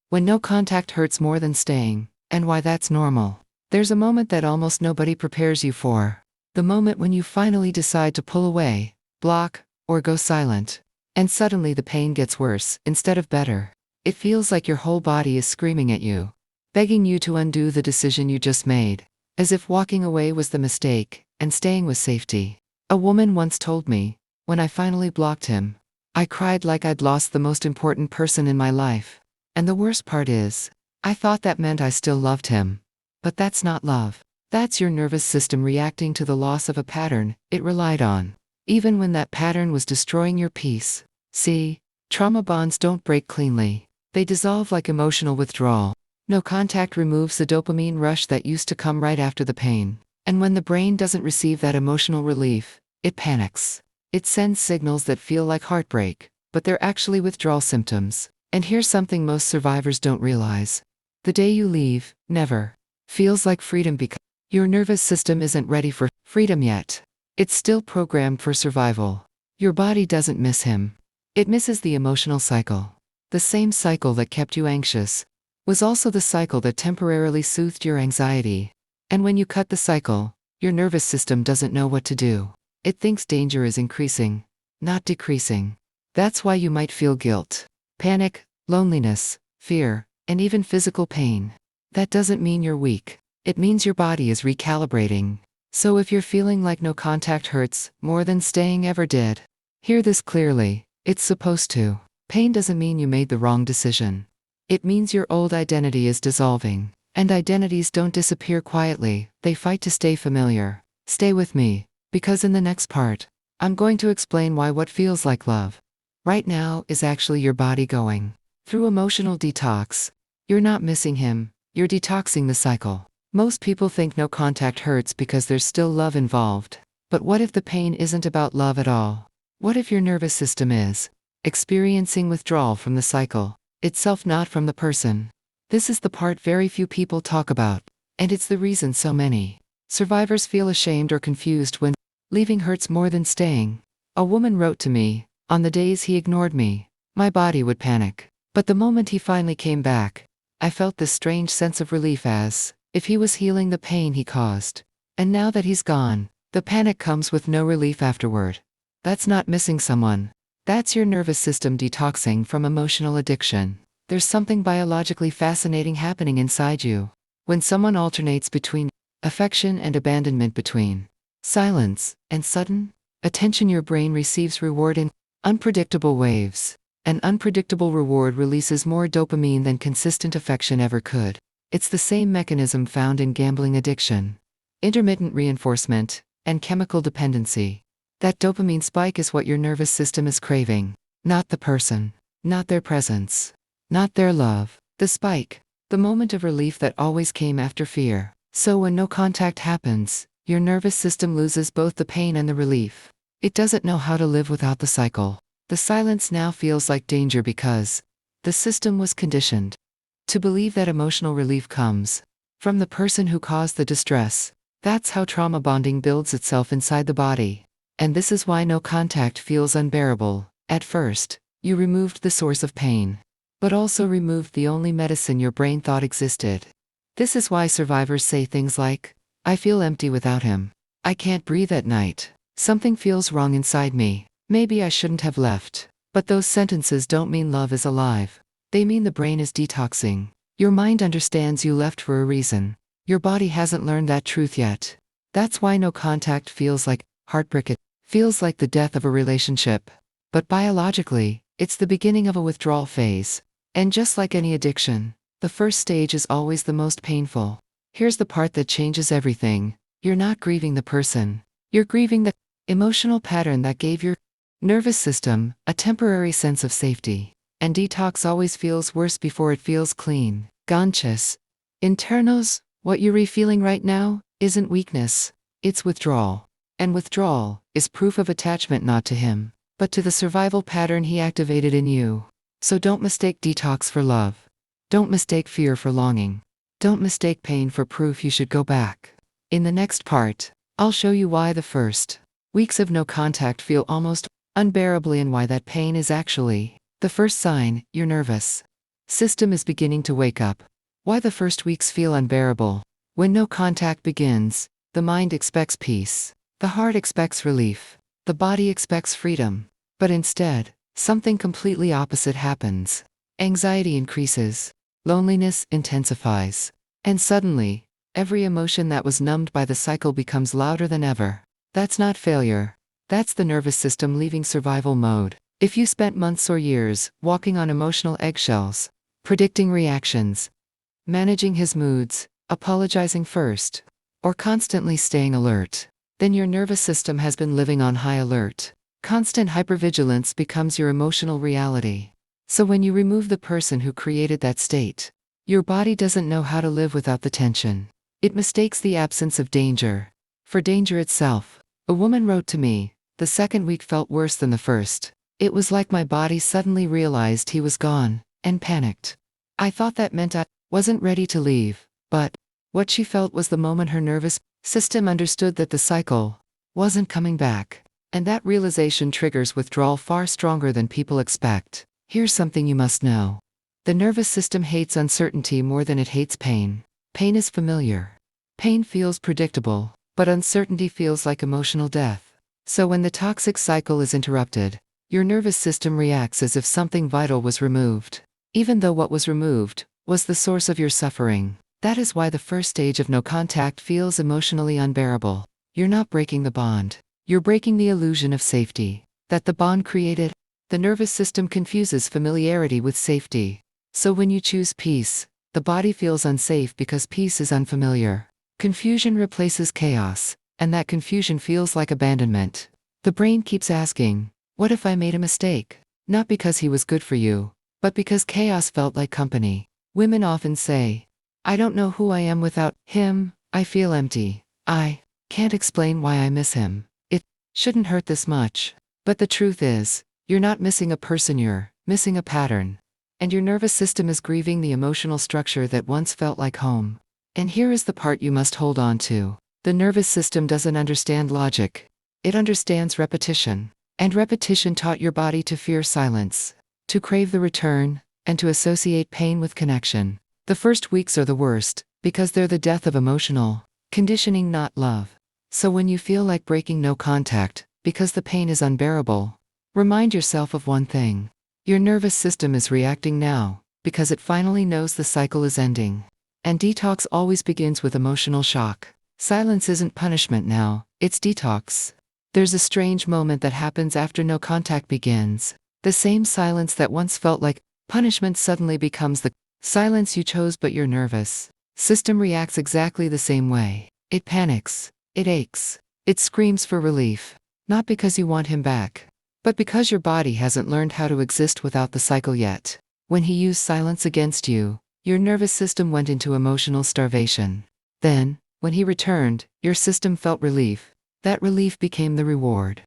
when no contact hurts more than staying, and why that's normal. There's a moment that almost nobody prepares you for. The moment when you finally decide to pull away, block, or go silent. And suddenly the pain gets worse, instead of better. It feels like your whole body is screaming at you, begging you to undo the decision you just made, as if walking away was the mistake, and staying was safety. A woman once told me, when I finally blocked him, I cried like I'd lost the most important person in my life. And the worst part is, I thought that meant I still loved him. But that's not love. That's your nervous system reacting to the loss of a pattern it relied on, even when that pattern was destroying your peace. See, trauma bonds don't break cleanly. They dissolve like emotional withdrawal. No contact removes the dopamine rush that used to come right after the pain. And when the brain doesn't receive that emotional relief, it panics. It sends signals that feel like heartbreak, but they're actually withdrawal symptoms. And here's something most survivors don't realize. The day you leave, never feels like freedom because your nervous system isn't ready for freedom yet. It's still programmed for survival. Your body doesn't miss him. It misses the emotional cycle. The same cycle that kept you anxious was also the cycle that temporarily soothed your anxiety. And when you cut the cycle, your nervous system doesn't know what to do. It thinks danger is increasing, not decreasing. That's why you might feel guilt, panic, loneliness, fear, and even physical pain. That doesn't mean you're weak. It means your body is recalibrating. So if you're feeling like no contact hurts more than staying ever did, hear this clearly. It's supposed to. Pain doesn't mean you made the wrong decision. It means your old identity is dissolving. And identities don't disappear quietly, they fight to stay familiar. Stay with me, because in the next part, I'm going to explain why what feels like love right now is actually your body going through emotional detox. You're not missing him, you're detoxing the cycle. Most people think no contact hurts because there's still love involved. But what if the pain isn't about love at all? What if your nervous system is experiencing withdrawal from the cycle itself, not from the person? This is the part very few people talk about, and it's the reason so many survivors feel ashamed or confused when leaving hurts more than staying. A woman wrote to me, on the days he ignored me, my body would panic. But the moment he finally came back, I felt this strange sense of relief as if he was healing the pain he caused. And now that he's gone, the panic comes with no relief afterward. That's not missing someone. That's your nervous system detoxing from emotional addiction. There's something biologically fascinating happening inside you. When someone alternates between affection and abandonment, between silence and sudden attention, your brain receives reward in unpredictable waves. An unpredictable reward releases more dopamine than consistent affection ever could. It's the same mechanism found in gambling addiction, intermittent reinforcement, and chemical dependency. That dopamine spike is what your nervous system is craving, not the person, not their presence, not their love. The spike, the moment of relief that always came after fear. So when no contact happens, your nervous system loses both the pain and the relief. It doesn't know how to live without the cycle. The silence now feels like danger because the system was conditioned to believe that emotional relief comes from the person who caused the distress. That's how trauma bonding builds itself inside the body. And this is why no contact feels unbearable. At first, you removed the source of pain, but also removed the only medicine your brain thought existed. This is why survivors say things like, I feel empty without him. I can't breathe at night. Something feels wrong inside me. Maybe I shouldn't have left. But those sentences don't mean love is alive. They mean the brain is detoxing. Your mind understands you left for a reason. Your body hasn't learned that truth yet. That's why no contact feels like heartbreak. It feels like the death of a relationship. But biologically, it's the beginning of a withdrawal phase. And just like any addiction, the first stage is always the most painful. Here's the part that changes everything. You're not grieving the person. You're grieving the emotional pattern that gave your nervous system a temporary sense of safety. And detox always feels worse before it feels clean. Ganchas. Internos, what you're feeling right now isn't weakness, it's withdrawal. And withdrawal is proof of attachment not to him, but to the survival pattern he activated in you. So don't mistake detox for love. Don't mistake fear for longing. Don't mistake pain for proof you should go back. In the next part, I'll show you why the first weeks of no contact feel almost unbearably and why that pain is actually the first sign you're nervous. System is beginning to wake up. Why the first weeks feel unbearable. When no contact begins, the mind expects peace. The heart expects relief. The body expects freedom. But instead, something completely opposite happens. Anxiety increases. Loneliness intensifies. And suddenly, every emotion that was numbed by the cycle becomes louder than ever. That's not failure. That's the nervous system leaving survival mode. If you spent months or years walking on emotional eggshells, predicting reactions, managing his moods, apologizing first, or constantly staying alert, then your nervous system has been living on high alert. Constant hypervigilance becomes your emotional reality. So when you remove the person who created that state, your body doesn't know how to live without the tension. It mistakes the absence of danger for danger itself. A woman wrote to me, "The second week felt worse than the first. It was like my body suddenly realized he was gone, and panicked. I thought that meant I wasn't ready to leave, but what she felt was the moment her nervous system understood that the cycle wasn't coming back. And that realization triggers withdrawal far stronger than people expect. Here's something you must know. The nervous system hates uncertainty more than it hates pain. Pain is familiar. Pain feels predictable, but uncertainty feels like emotional death. So when the toxic cycle is interrupted, your nervous system reacts as if something vital was removed, even though what was removed was the source of your suffering. That is why the first stage of no contact feels emotionally unbearable. You're not breaking the bond. You're breaking the illusion of safety that the bond created. The nervous system confuses familiarity with safety. So when you choose peace, the body feels unsafe because peace is unfamiliar. Confusion replaces chaos, and that confusion feels like abandonment. The brain keeps asking, what if I made a mistake? Not because he was good for you, but because chaos felt like company. Women often say, I don't know who I am without him. I feel empty. I can't explain why I miss him. It shouldn't hurt this much. But the truth is, you're not missing a person, you're missing a pattern. And your nervous system is grieving the emotional structure that once felt like home. And here is the part you must hold on to. The nervous system doesn't understand logic. It understands repetition. And repetition taught your body to fear silence, to crave the return, and to associate pain with connection. The first weeks are the worst, because they're the death of emotional conditioning, not love. So when you feel like breaking no contact, because the pain is unbearable, remind yourself of one thing. Your nervous system is reacting now, because it finally knows the cycle is ending. And detox always begins with emotional shock. Silence isn't punishment now, it's detox. There's a strange moment that happens after no contact begins. The same silence that once felt like punishment suddenly becomes the silence you chose, but your nervous system reacts exactly the same way. It panics. It aches. It screams for relief. Not because you want him back, but because your body hasn't learned how to exist without the cycle yet. When he used silence against you, your nervous system went into emotional starvation. Then, when he returned, your system felt relief. That relief became the reward.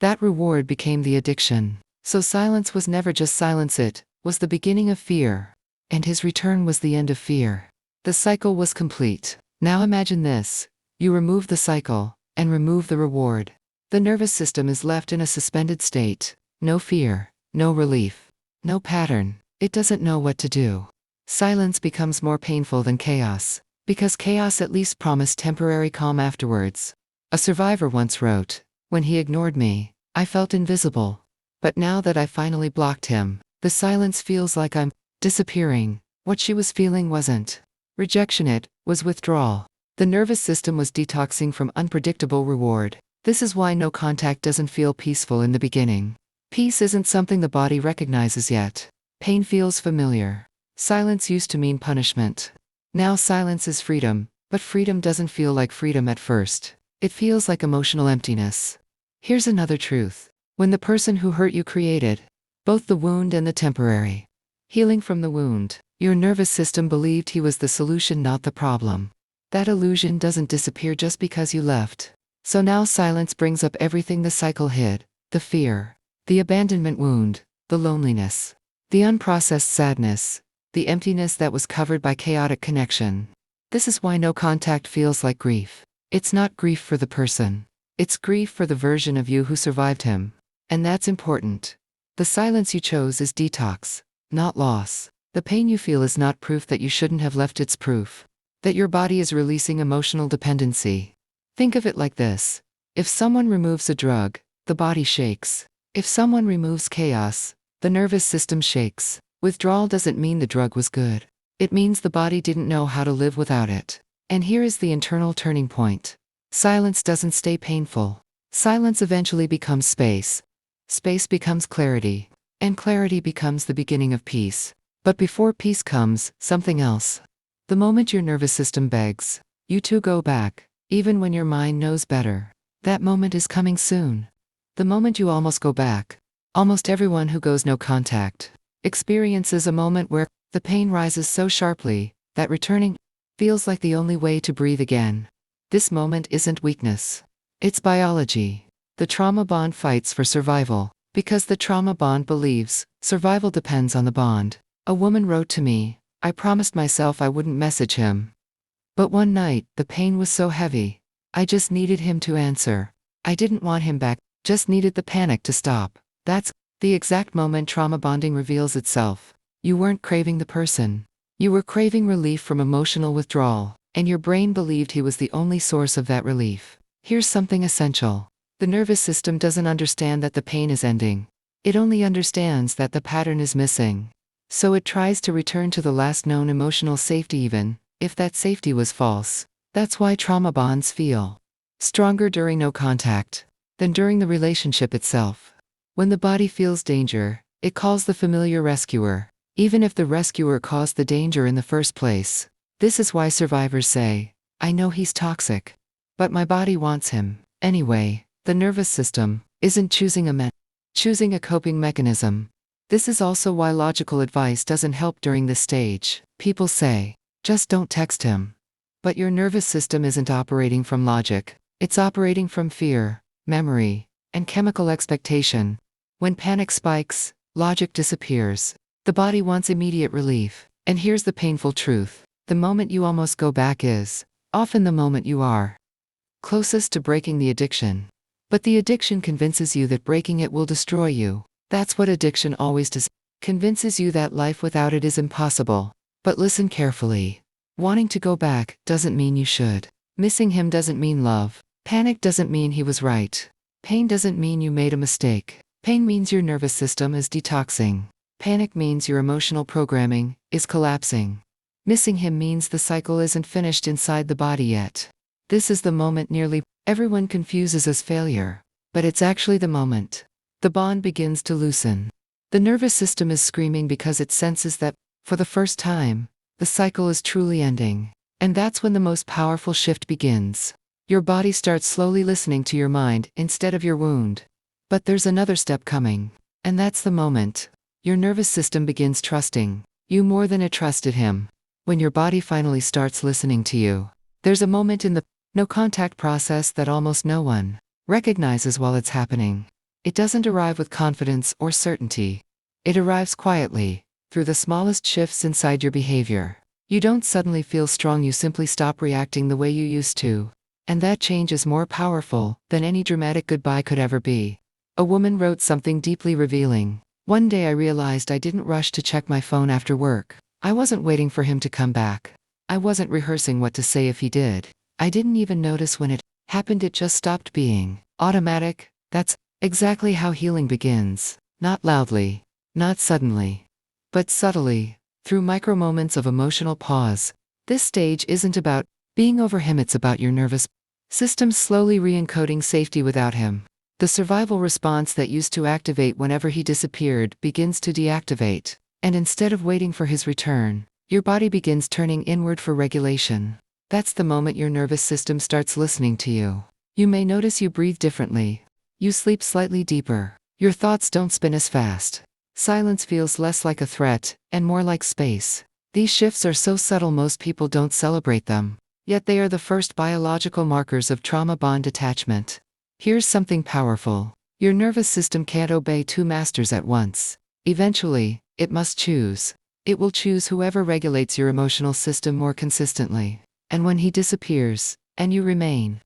That reward became the addiction. So silence was never just silence, it was the beginning of fear. And his return was the end of fear. The cycle was complete. Now imagine this. You remove the cycle, and remove the reward. The nervous system is left in a suspended state. No fear, no relief, no pattern. It doesn't know what to do. Silence becomes more painful than chaos, because chaos at least promised temporary calm afterwards. A survivor once wrote, when he ignored me, I felt invisible. But now that I finally blocked him, the silence feels like I'm disappearing. What she was feeling wasn't rejection, it was withdrawal. The nervous system was detoxing from unpredictable reward. This is why no contact doesn't feel peaceful in the beginning. Peace isn't something the body recognizes yet. Pain feels familiar. Silence used to mean punishment. Now silence is freedom, but freedom doesn't feel like freedom at first. It feels like emotional emptiness. Here's another truth. When the person who hurt you created both the wound and the temporary healing from the wound, your nervous system believed he was the solution, not the problem. That illusion doesn't disappear just because you left. So now silence brings up everything the cycle hid: the fear, the abandonment wound, the loneliness, the unprocessed sadness, the emptiness that was covered by chaotic connection. This is why no contact feels like grief. It's not grief for the person. It's grief for the version of you who survived him. And that's important. The silence you chose is detox, not loss. The pain you feel is not proof that you shouldn't have left, it's proof that your body is releasing emotional dependency. Think of it like this. If someone removes a drug, the body shakes. If someone removes chaos, the nervous system shakes. Withdrawal doesn't mean the drug was good. It means the body didn't know how to live without it. And here is the internal turning point. Silence doesn't stay painful. Silence eventually becomes space. Space becomes clarity. And clarity becomes the beginning of peace. But before peace comes, something else. The moment your nervous system begs you to go back, even when your mind knows better, that moment is coming soon. The moment you almost go back. Almost everyone who goes no contact experiences a moment where the pain rises so sharply that returning feels like the only way to breathe again. This moment isn't weakness. It's biology. The trauma bond fights for survival, because the trauma bond believes survival depends on the bond. A woman wrote to me, I promised myself I wouldn't message him. But one night, the pain was so heavy. I just needed him to answer. I didn't want him back, just needed the panic to stop. That's the exact moment trauma bonding reveals itself. You weren't craving the person. You were craving relief from emotional withdrawal, and your brain believed he was the only source of that relief. Here's something essential. The nervous system doesn't understand that the pain is ending. It only understands that the pattern is missing. So it tries to return to the last known emotional safety even if that safety was false. That's why trauma bonds feel stronger during no contact than during the relationship itself. When the body feels danger, it calls the familiar rescuer, even if the rescuer caused the danger in the first place. This is why survivors say, I know he's toxic, but my body wants him anyway. The nervous system isn't choosing a coping mechanism. This is also why logical advice doesn't help during this stage. People say, just don't text him. But your nervous system isn't operating from logic. It's operating from fear, memory, and chemical expectation. When panic spikes, logic disappears. The body wants immediate relief. And here's the painful truth. The moment you almost go back is often the moment you are closest to breaking the addiction. But the addiction convinces you that breaking it will destroy you. That's what addiction always does. Convinces you that life without it is impossible. But listen carefully. Wanting to go back doesn't mean you should. Missing him doesn't mean love. Panic doesn't mean he was right. Pain doesn't mean you made a mistake. Pain means your nervous system is detoxing. Panic means your emotional programming is collapsing. Missing him means the cycle isn't finished inside the body yet. This is the moment nearly everyone confuses as failure. But it's actually the moment the bond begins to loosen. The nervous system is screaming because it senses that, for the first time, the cycle is truly ending. And that's when the most powerful shift begins. Your body starts slowly listening to your mind instead of your wound. But there's another step coming. And that's the moment your nervous system begins trusting you more than it trusted him. When your body finally starts listening to you, there's a moment in the no contact process that almost no one recognizes while it's happening. It doesn't arrive with confidence or certainty. It arrives quietly, through the smallest shifts inside your behavior. You don't suddenly feel strong, you simply stop reacting the way you used to. And that change is more powerful than any dramatic goodbye could ever be. A woman wrote something deeply revealing. One day I realized I didn't rush to check my phone after work. I wasn't waiting for him to come back. I wasn't rehearsing what to say if he did. I didn't even notice when it happened, it just stopped being automatic. That's exactly how healing begins. Not loudly, not suddenly, but subtly, through micro moments of emotional pause. This stage isn't about being over him, it's about your nervous system slowly re-encoding safety without him. The survival response that used to activate whenever he disappeared begins to deactivate. And instead of waiting for his return, your body begins turning inward for regulation. That's the moment your nervous system starts listening to you. You may notice you breathe differently. You sleep slightly deeper. Your thoughts don't spin as fast. Silence feels less like a threat, and more like space. These shifts are so subtle most people don't celebrate them. Yet they are the first biological markers of trauma bond detachment. Here's something powerful. Your nervous system can't obey two masters at once. Eventually, it must choose. It will choose whoever regulates your emotional system more consistently. And when he disappears, and you remain,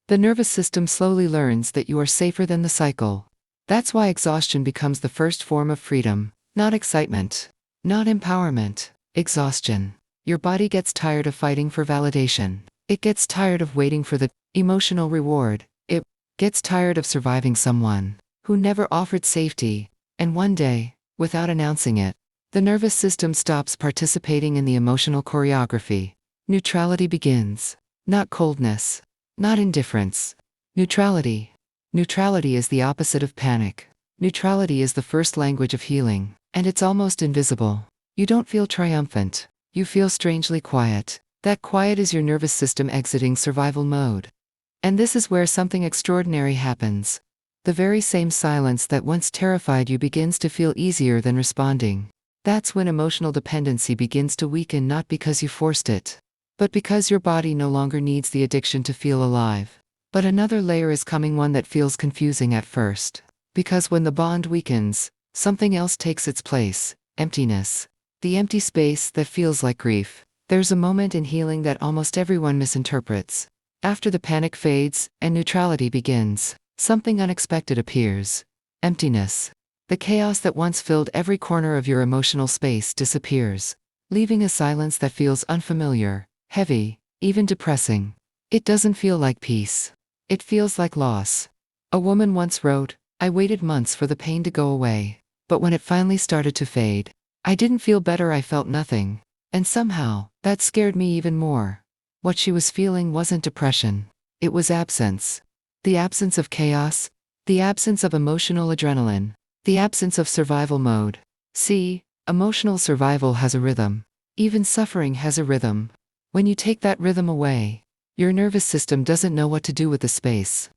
the nervous system slowly learns that you are safer than the cycle. That's why exhaustion becomes the first form of freedom, not excitement. Not empowerment. Exhaustion. Your body gets tired of fighting for validation. It gets tired of waiting for the emotional reward. It gets tired of surviving someone who never offered safety. And one day, without announcing it, the nervous system stops participating in the emotional choreography. Neutrality begins. Not coldness. Not indifference. Neutrality. Neutrality is the opposite of panic. Neutrality is the first language of healing, and it's almost invisible. You don't feel triumphant. You feel strangely quiet. That quiet is your nervous system exiting survival mode. And this is where something extraordinary happens. The very same silence that once terrified you begins to feel easier than responding. That's when emotional dependency begins to weaken, not because you forced it, but because your body no longer needs the addiction to feel alive. But another layer is coming, one that feels confusing at first. Because when the bond weakens, something else takes its place: emptiness. The empty space that feels like grief. There's a moment in healing that almost everyone misinterprets. After the panic fades and neutrality begins, something unexpected appears. Emptiness. The chaos that once filled every corner of your emotional space disappears, leaving a silence that feels unfamiliar, heavy, even depressing. It doesn't feel like peace. It feels like loss. A woman once wrote, "I waited months for the pain to go away, but when it finally started to fade, I didn't feel better, I felt nothing. And somehow, that scared me even more." What she was feeling wasn't depression. It was absence. The absence of chaos. The absence of emotional adrenaline. The absence of survival mode. See, emotional survival has a rhythm. Even suffering has a rhythm. When you take that rhythm away, your nervous system doesn't know what to do with the space.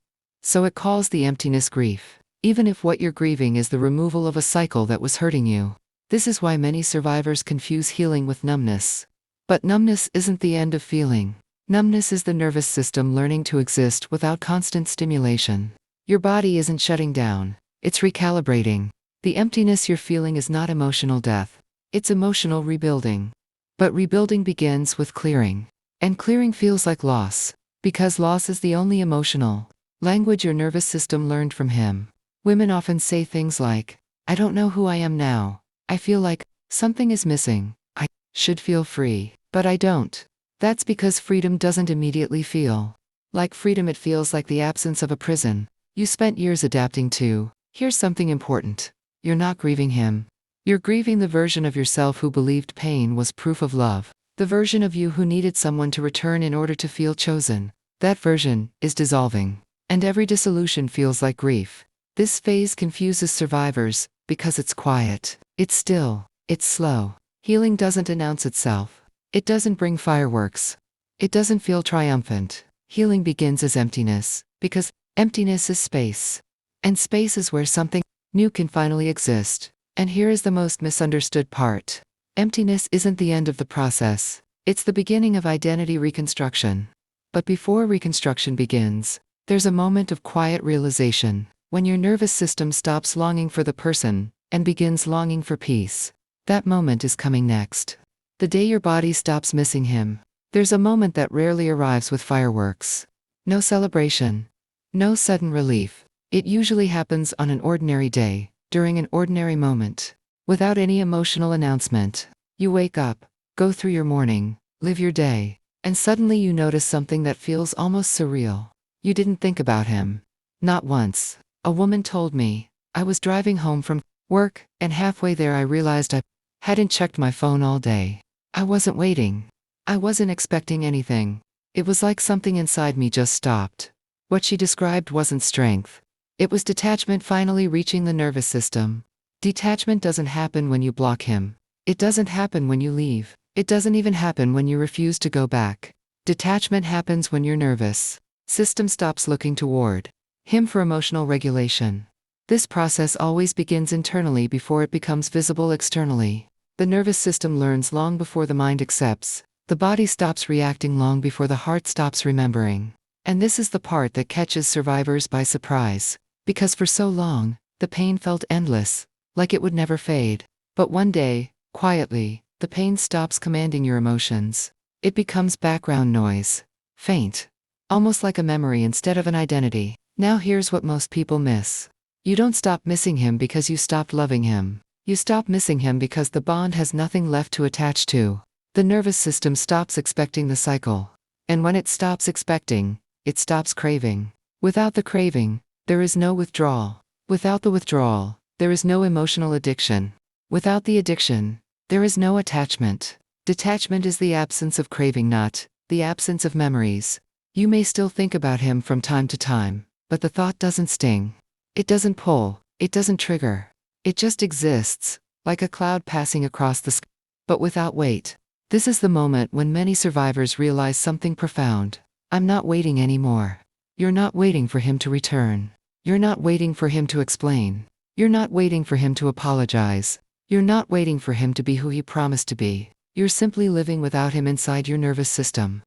So it calls the emptiness grief, even if what you're grieving is the removal of a cycle that was hurting you. This is why many survivors confuse healing with numbness. But numbness isn't the end of feeling. Numbness is the nervous system learning to exist without constant stimulation. Your body isn't shutting down, it's recalibrating. The emptiness you're feeling is not emotional death, it's emotional rebuilding. But rebuilding begins with clearing. And clearing feels like loss, because loss is the only emotional language your nervous system learned from him. Women often say things like, "I don't know who I am now. I feel like something is missing. I should feel free, but I don't." That's because freedom doesn't immediately feel like freedom. It feels like the absence of a prison you spent years adapting to. Here's something important. You're not grieving him. You're grieving the version of yourself who believed pain was proof of love. The version of you who needed someone to return in order to feel chosen. That version is dissolving. And every dissolution feels like grief. This phase confuses survivors because it's quiet. It's still. It's slow. Healing doesn't announce itself. It doesn't bring fireworks. It doesn't feel triumphant. Healing begins as emptiness, because emptiness is space. And space is where something new can finally exist. And here is the most misunderstood part. Emptiness isn't the end of the process. It's the beginning of identity reconstruction. But before reconstruction begins, there's a moment of quiet realization, when your nervous system stops longing for the person and begins longing for peace. That moment is coming next. The day your body stops missing him. There's a moment that rarely arrives with fireworks. No celebration. No sudden relief. It usually happens on an ordinary day, during an ordinary moment. Without any emotional announcement. You wake up, go through your morning, live your day, and suddenly you notice something that feels almost surreal. You didn't think about him. Not once. A woman told me, "I was driving home from work, and halfway there I realized I hadn't checked my phone all day. I wasn't waiting. I wasn't expecting anything. It was like something inside me just stopped." What she described wasn't strength. It was detachment finally reaching the nervous system. Detachment doesn't happen when you block him. It doesn't happen when you leave. It doesn't even happen when you refuse to go back. Detachment happens when your nervous system stops looking toward him for emotional regulation. This process always begins internally before it becomes visible externally. The nervous system learns long before the mind accepts. The body stops reacting long before the heart stops remembering. And this is the part that catches survivors by surprise. Because for so long, the pain felt endless, like it would never fade. But one day, quietly, the pain stops commanding your emotions. It becomes background noise. Faint. Almost like a memory instead of an identity. Now here's what most people miss. You don't stop missing him because you stopped loving him. You stop missing him because the bond has nothing left to attach to. The nervous system stops expecting the cycle. And when it stops expecting, it stops craving. Without the craving, there is no withdrawal. Without the withdrawal, there is no emotional addiction. Without the addiction, there is no attachment. Detachment is the absence of craving, not the absence of memories. You may still think about him from time to time, but the thought doesn't sting. It doesn't pull. It doesn't trigger. It just exists, like a cloud passing across the sky, but without weight. This is the moment when many survivors realize something profound. I'm not waiting anymore. You're not waiting for him to return. You're not waiting for him to explain. You're not waiting for him to apologize. You're not waiting for him to be who he promised to be. You're simply living without him inside your nervous system.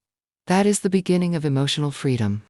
That is the beginning of emotional freedom.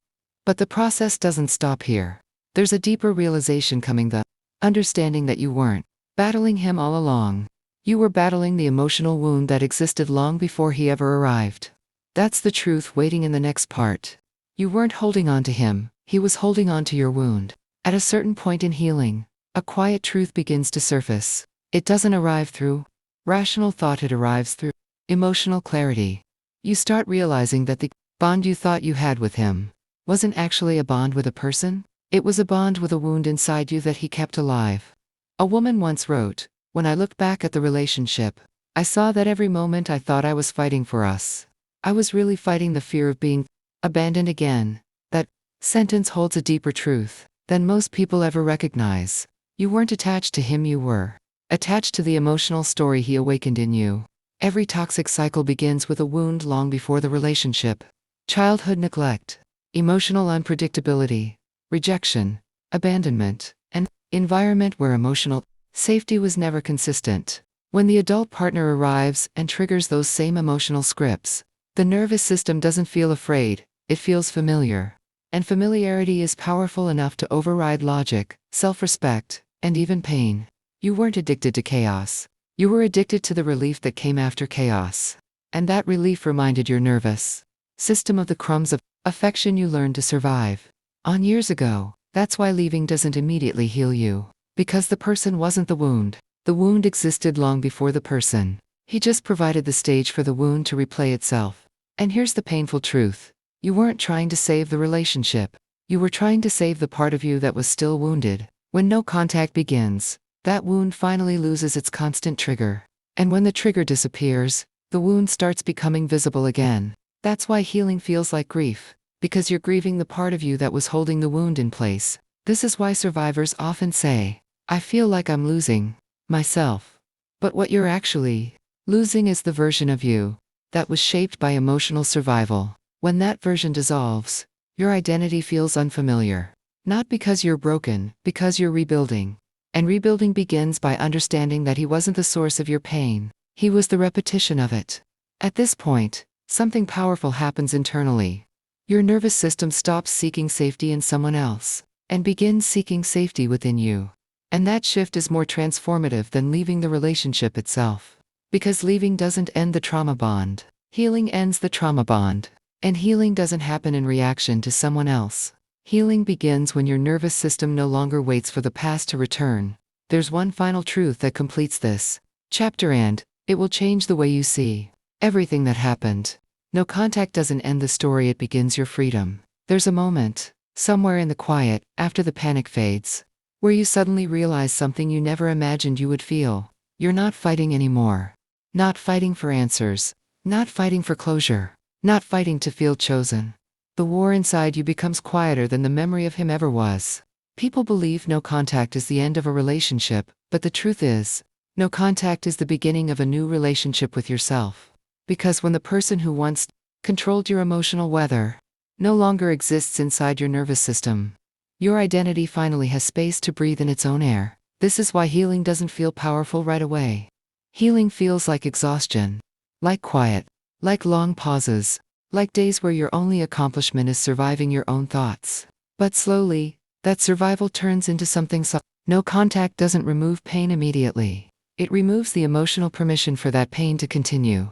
But the process doesn't stop here. There's a deeper realization coming, the understanding that you weren't battling him all along. You were battling the emotional wound that existed long before he ever arrived. That's the truth waiting in the next part. You weren't holding on to him, he was holding on to your wound. At a certain point in healing, a quiet truth begins to surface. It doesn't arrive through rational thought, it arrives through emotional clarity. You start realizing that the bond you thought you had with him wasn't actually a bond with a person. It was a bond with a wound inside you that he kept alive. A woman once wrote, "When I looked back at the relationship, I saw that every moment I thought I was fighting for us, I was really fighting the fear of being abandoned again." That sentence holds a deeper truth than most people ever recognize. You weren't attached to him, you were attached to the emotional story he awakened in you. Every toxic cycle begins with a wound long before the relationship. Childhood neglect, emotional unpredictability, rejection, abandonment, and environment where emotional safety was never consistent. When the adult partner arrives and triggers those same emotional scripts, the nervous system doesn't feel afraid, it feels familiar. And familiarity is powerful enough to override logic, self-respect, and even pain. You weren't addicted to chaos. You were addicted to the relief that came after chaos. And that relief reminded your nervous system of the crumbs of affection you learned to survive on years ago. That's why leaving doesn't immediately heal you. Because the person wasn't the wound. The wound existed long before the person. He just provided the stage for the wound to replay itself. And here's the painful truth. You weren't trying to save the relationship. You were trying to save the part of you that was still wounded. When no contact begins, that wound finally loses its constant trigger. And when the trigger disappears, the wound starts becoming visible again. That's why healing feels like grief. Because you're grieving the part of you that was holding the wound in place. This is why survivors often say, "I feel like I'm losing myself." But what you're actually losing is the version of you that was shaped by emotional survival. When that version dissolves, your identity feels unfamiliar. Not because you're broken, because you're rebuilding. And rebuilding begins by understanding that he wasn't the source of your pain. He was the repetition of it. At this point, something powerful happens internally. Your nervous system stops seeking safety in someone else and begins seeking safety within you. And that shift is more transformative than leaving the relationship itself. Because leaving doesn't end the trauma bond. Healing ends the trauma bond. And healing doesn't happen in reaction to someone else. Healing begins when your nervous system no longer waits for the past to return. There's one final truth that completes this chapter, and it will change the way you see everything that happened. No contact doesn't end the story, it begins your freedom. There's a moment, somewhere in the quiet, after the panic fades, where you suddenly realize something you never imagined you would feel. You're not fighting anymore. Not fighting for answers. Not fighting for closure. Not fighting to feel chosen. The war inside you becomes quieter than the memory of him ever was. People believe no contact is the end of a relationship, but the truth is, no contact is the beginning of a new relationship with yourself. Because when the person who once controlled your emotional weather no longer exists inside your nervous system, your identity finally has space to breathe in its own air. This is why healing doesn't feel powerful right away. Healing feels like exhaustion, like quiet, like long pauses, like days where your only accomplishment is surviving your own thoughts. But slowly, that survival turns into something No contact doesn't remove pain immediately. It removes the emotional permission for that pain to continue.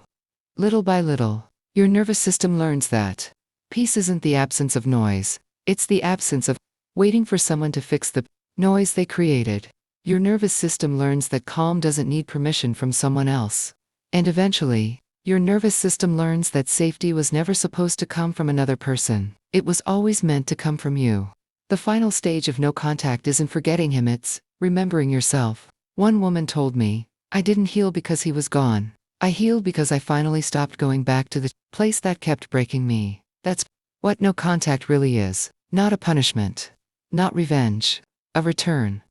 Little by little, your nervous system learns that peace isn't the absence of noise, it's the absence of waiting for someone to fix the noise they created. Your nervous system learns that calm doesn't need permission from someone else. And eventually, your nervous system learns that safety was never supposed to come from another person. It was always meant to come from you. The final stage of no contact isn't forgetting him, it's remembering yourself. One woman told me, "I didn't heal because he was gone. I healed because I finally stopped going back to the place that kept breaking me." That's what no contact really is. Not a punishment. Not revenge. A return.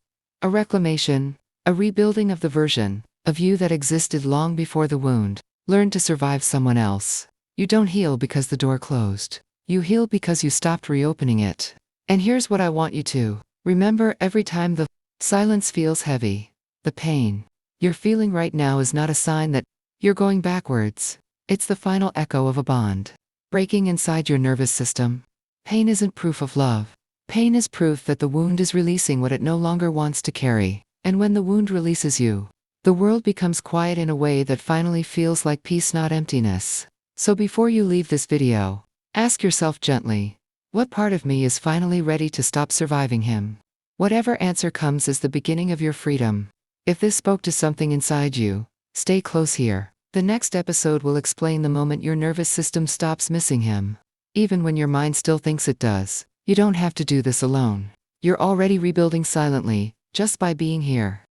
A reclamation. A rebuilding of the version of you that existed long before the wound. Learn to survive someone else. You don't heal because the door closed. You heal because you stopped reopening it. And here's what I want you to remember every time the silence feels heavy. The pain you're feeling right now is not a sign that you're going backwards. It's the final echo of a bond breaking inside your nervous system. Pain isn't proof of love. Pain is proof that the wound is releasing what it no longer wants to carry. And when the wound releases you, the world becomes quiet in a way that finally feels like peace, not emptiness. So before you leave this video, ask yourself gently, what part of me is finally ready to stop surviving him? Whatever answer comes is the beginning of your freedom. If this spoke to something inside you, stay close here. The next episode will explain the moment your nervous system stops missing him. Even when your mind still thinks it does, you don't have to do this alone. You're already rebuilding silently, just by being here.